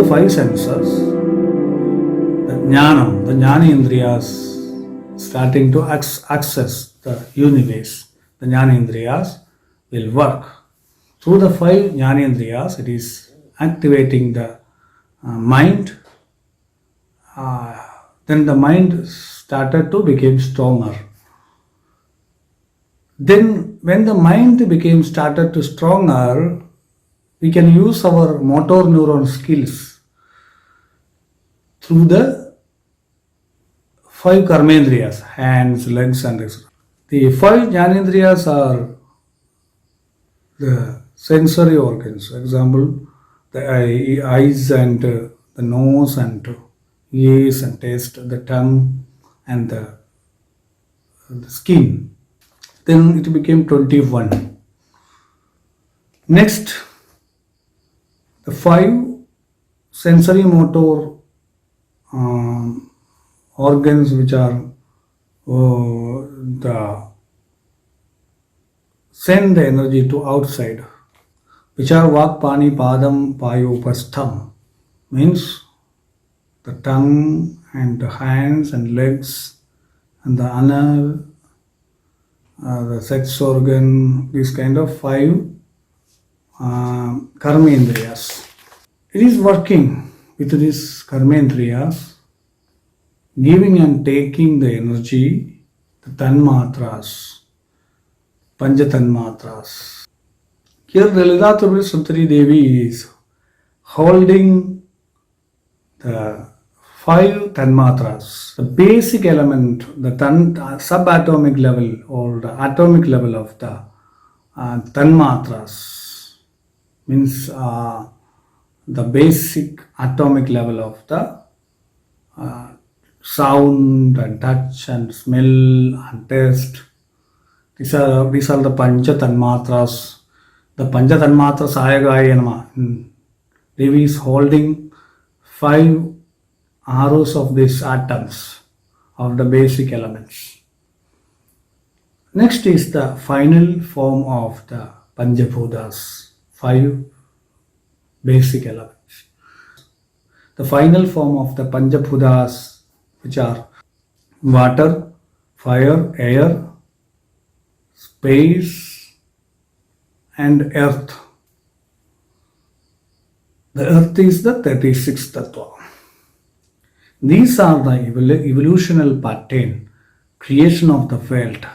five senses, the jnanam, the jnanendriyas starting to access the universe, the jnanendriyas will work. Through the five jnanendriyas, it is activating the mind. Then the mind started to become stronger. Then when the mind became started to stronger, we can use our motor neuron skills through the five karmendriyas, hands, legs and etc. The five jnanendriyas are the sensory organs. For example, the eyes and the nose and ears and taste, the tongue and the skin. Then it became 21. Next, the five sensory motor organs which are the send the energy to outside, which are vak, pani, padam, payo, pastham, means the tongue and the hands and legs and the anal, the sex organ, these kind of five karmendriyas. It is working with these karmendriyas, giving and taking the energy, the tanmatras, panchatanmatras. Here Lalita Tripura Sundari Devi is holding the five tanmatras, the basic element, the subatomic level or the atomic level of the tanmatras, means the basic atomic level of the sound and touch and smell and taste. These are the pancha tanmatras. The pancha tanmatras ayaga. Devi is holding five arrows of these atoms of the basic elements. Next is the final form of the Panjabhutas, five basic elements. The final form of the Panjabhutas, which are water, fire, air, space, and earth. The earth is the 36th tattva. These are the evolutional pattern, creation of the world.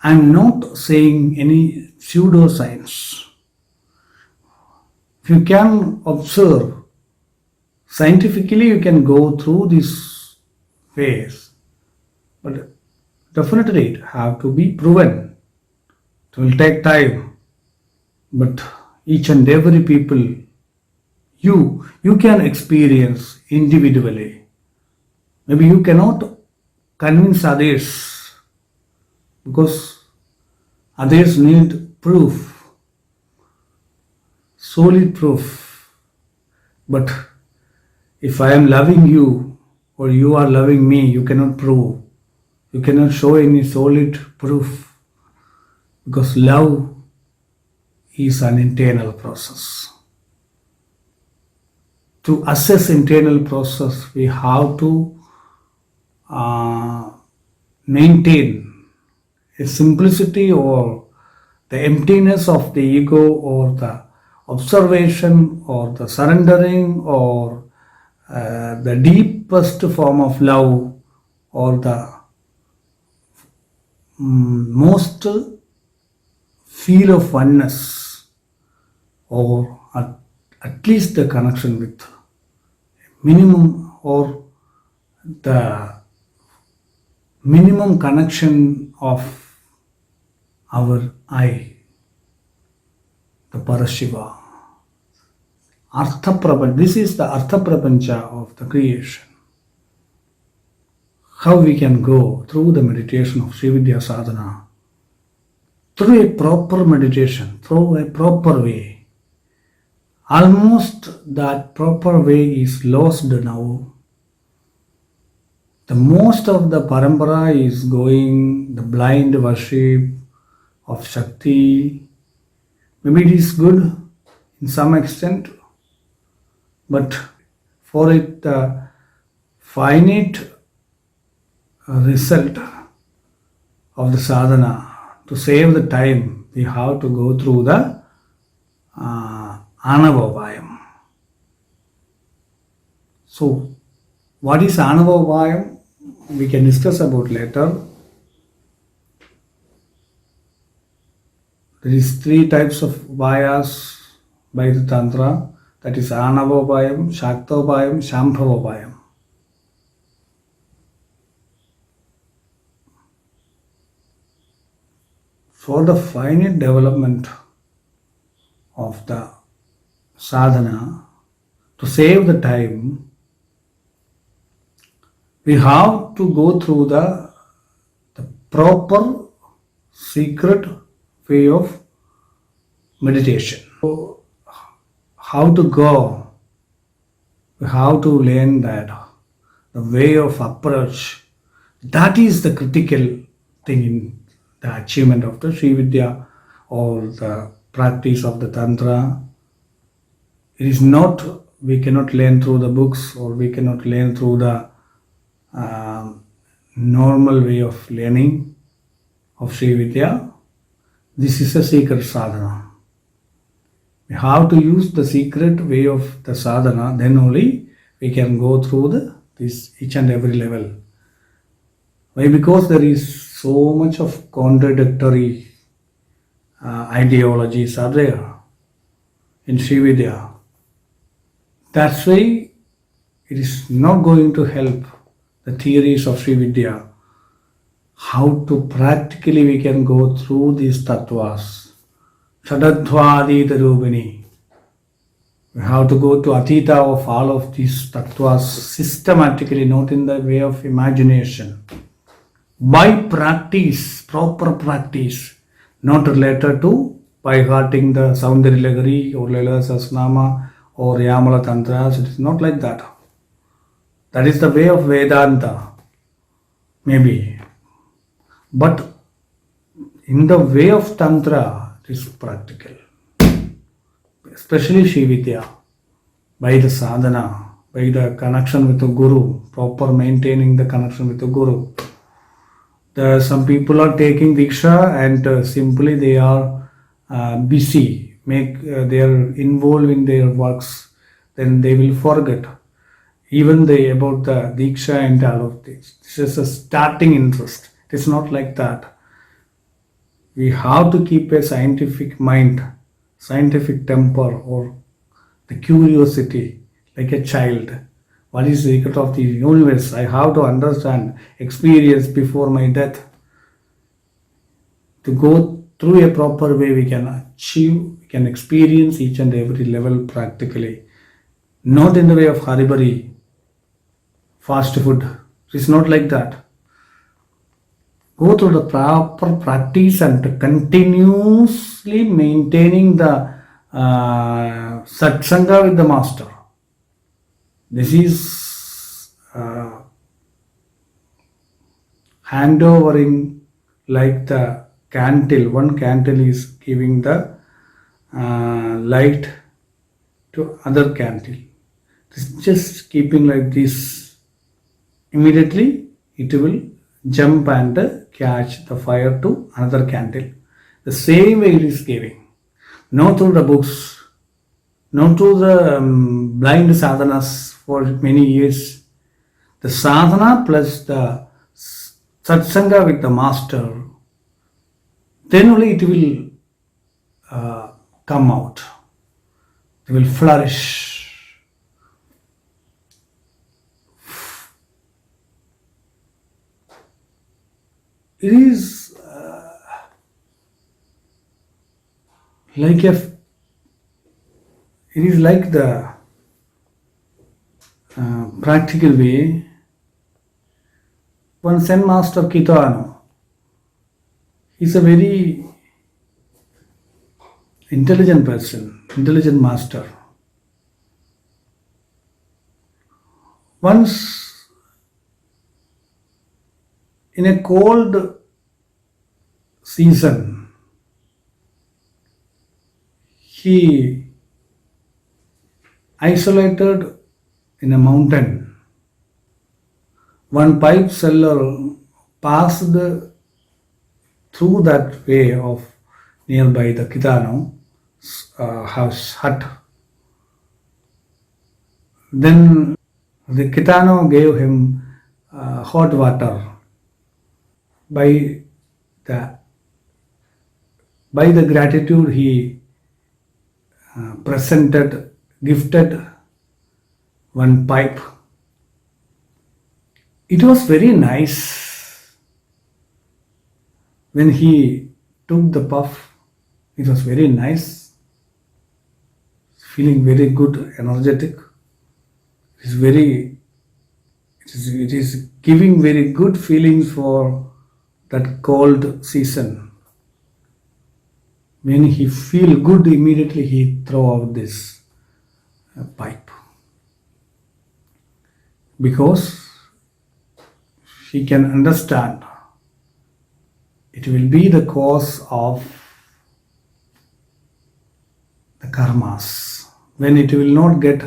I am not saying any pseudoscience. If you can observe, scientifically you can go through this phase, but definitely it have to be proven. It will take time, but each and every people you can experience individually. Maybe you cannot convince others because others need proof, solid proof. But if I am loving you or you are loving me, you cannot prove. You cannot show any solid proof because love is an internal process. To assess internal process, we have to maintain a simplicity or the emptiness of the ego or the observation or the surrendering or the deepest form of love or the most feel of oneness or at least the connection with minimum or the minimum connection of our I, the Parashiva. Artha Prapancha. This is the Artha Prapancha of the creation. How we can go through the meditation of Sri Vidya Sadhana, through a proper meditation, through a proper way. Almost that proper way is lost now. The most of the parampara is going the blind worship of Shakti. Maybe it is good in some extent, But for it, the finite result of the sadhana, to save the time, we have to go through the anavavayam. So, what is anavavayam? We can discuss about later. There is three types of vayas by the Tantra. That is anavavayam, shaktavayam, shambhavavayam. For the finite development of the sadhana, to save the time, we have to go through the proper secret way of meditation. So, how to go? We have to learn that the way of approach. That is the critical thing in the achievement of the Sri Vidya or the practice of the Tantra. It is not, we cannot learn through the books or we cannot learn through the normal way of learning of Sri Vidya. This is a secret sadhana. We have to use the secret way of the sadhana, then only we can go through this each and every level. Why? Because there is so much of contradictory ideologies are there in Sri Vidya. That's why it is not going to help the theories of Sri Vidya. How to practically we can go through these tattvas. Shadadhvadita Rubini. We have to go to Atita of all of these tattvas systematically, not in the way of imagination. By practice, proper practice, not related to by hearting the Saundari Lagari or Lila Sasnama or Yamala Tantras. It is not like that. That is the way of Vedanta, maybe. But in the way of Tantra, it is practical. Especially Sri Vidya, by the sadhana, by the connection with the Guru, proper maintaining the connection with the Guru. Some people are taking Diksha and simply they are busy, they are involved in their works, then they will forget even about the Diksha and all of this. This is a starting interest. It is not like that. We have to keep a scientific mind, scientific temper, or the curiosity like a child. What is the secret of the universe? I have to understand, experience before my death. To go through a proper way, we can achieve, we can experience each and every level practically. Not in the way of haribari, fast food. It's not like that. Go through the proper practice and continuously maintaining the satsanga with the master. This is handovering like the candle. One candle is giving the light to other candle. Just keeping like this, immediately it will jump and catch the fire to another candle. The same way it is giving. Not through the books, not through the blind sadhanas for many years. The sadhana plus the satsanga with the master, then only it will come out. It will flourish. It is like the practical way. One Zen master Kitano, he's a very intelligent person, intelligent master. Once in a cold season, he isolated in a mountain. One pipe seller passed through that way of nearby the Kitano house hut. Then the Kitano gave him hot water. By the gratitude he gifted one pipe. It was very nice when he took the puff. It was very nice, feeling very good, energetic. It is giving very good feelings for that cold season. When he feel good, immediately he throw out this pipe, because he can understand it will be the cause of the karmas. When it will not get,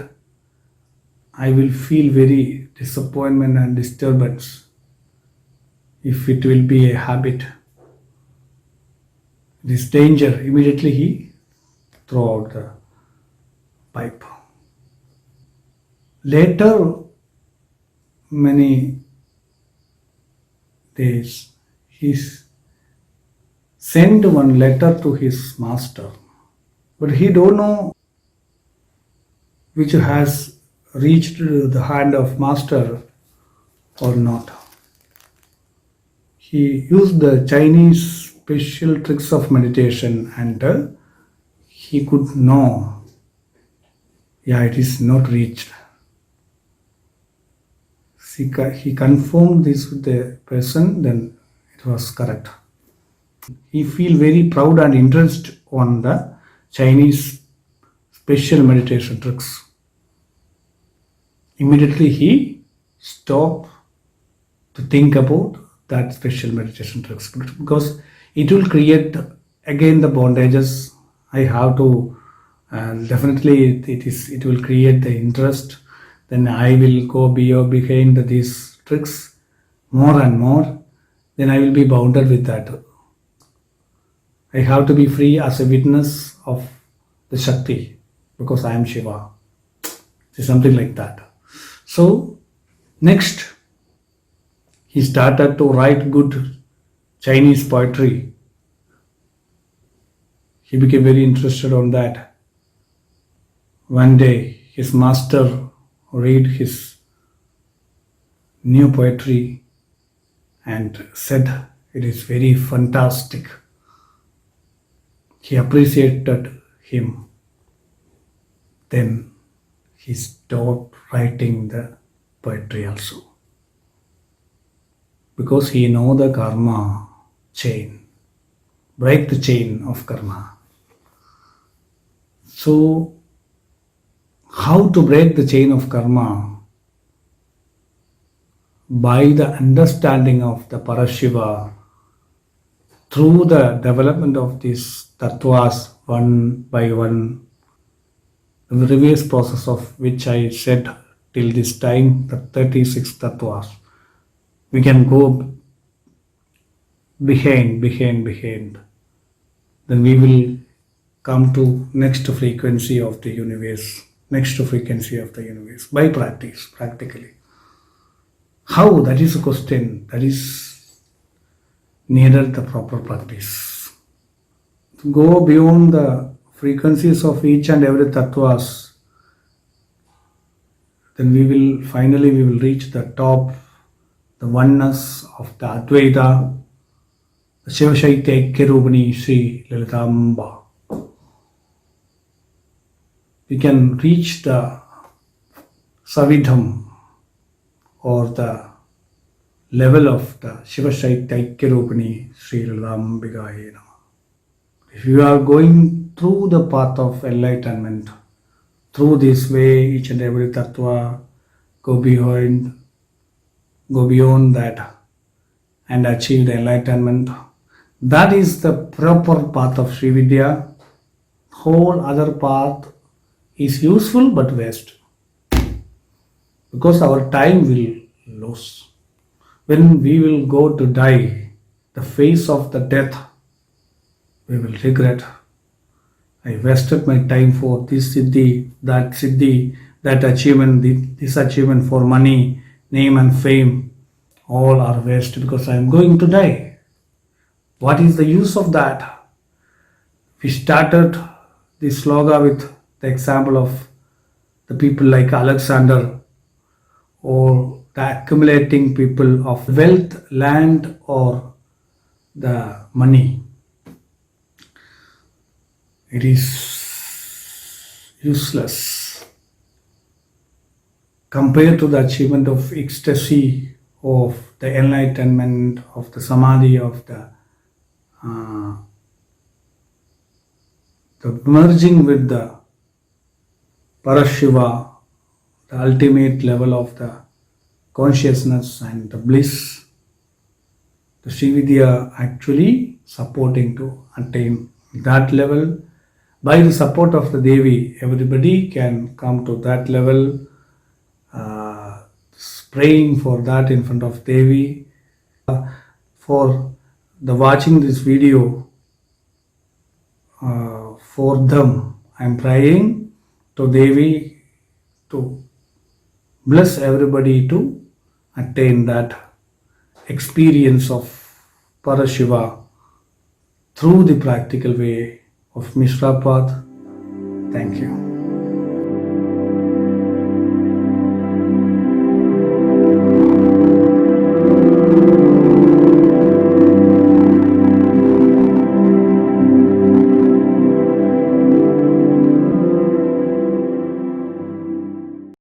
I will feel very disappointment and disturbance. If it will be a habit, this danger, immediately he throw out the pipe. Later, many days, he sent one letter to his master, but he don't know which has reached the hand of master or not. He used the Chinese special tricks of meditation, and he could know, yeah, it is not reached. He confirmed this with the person, then it was correct. He feel very proud and interest on the Chinese special meditation tricks. Immediately he stopped to think about that special meditation tricks, because it will create again the bondages. I have to definitely it will create the interest. Then I will go behind these tricks more and more. Then I will be bounded with that. I have to be free as a witness of the Shakti, because I am Shiva. It's something like that. So next, he started to write good Chinese poetry. He became very interested on that. One day, his master read his new poetry and said it is very fantastic. He appreciated him. Then he stopped writing the poetry also, because he know the karma chain, break the chain of karma. So how to break the chain of karma? By the understanding of the Parashiva, through the development of these tattvas one by one, the previous process of which I said till this time, the 36 tattvas, we can go behind. Then we will come to next frequency of the universe, by practice, practically. How? That is a question. That is needed the proper practice. To go beyond the frequencies of each and every tattvas, then we will reach the top, the oneness of the Advaita, the Shiva Shaitya Aikyarupani Sri Lalitamba. We can reach the Savidham, or the level of the Shiva Shaitya Aikyarupani Sri Lalitambikaye Namah. If you are going through the path of enlightenment, through this way, each and every tattva, go beyond that and achieve the enlightenment. That is the proper path of Sri Vidya. Whole other path is useful but waste, because our time will lose. When we will go to die, the face of the death, we will regret. I wasted my time for this siddhi, that achievement, this achievement for money, name and fame. All are waste because I am going to die. What is the use of that? We started this sloga with the example of the people like Alexander, or the accumulating people of wealth, land, or the money. It is useless compared to the achievement of ecstasy, of the enlightenment, of the samadhi, of the merging with the Parashiva, the ultimate level of the consciousness and the bliss. The Srividya actually supporting to attain that level. By the support of the Devi, everybody can come to that level, praying for that in front of Devi. For the watching this video, for them, I am praying to Devi to bless everybody to attain that experience of Parashiva through the practical way of Mishra path. Thank you.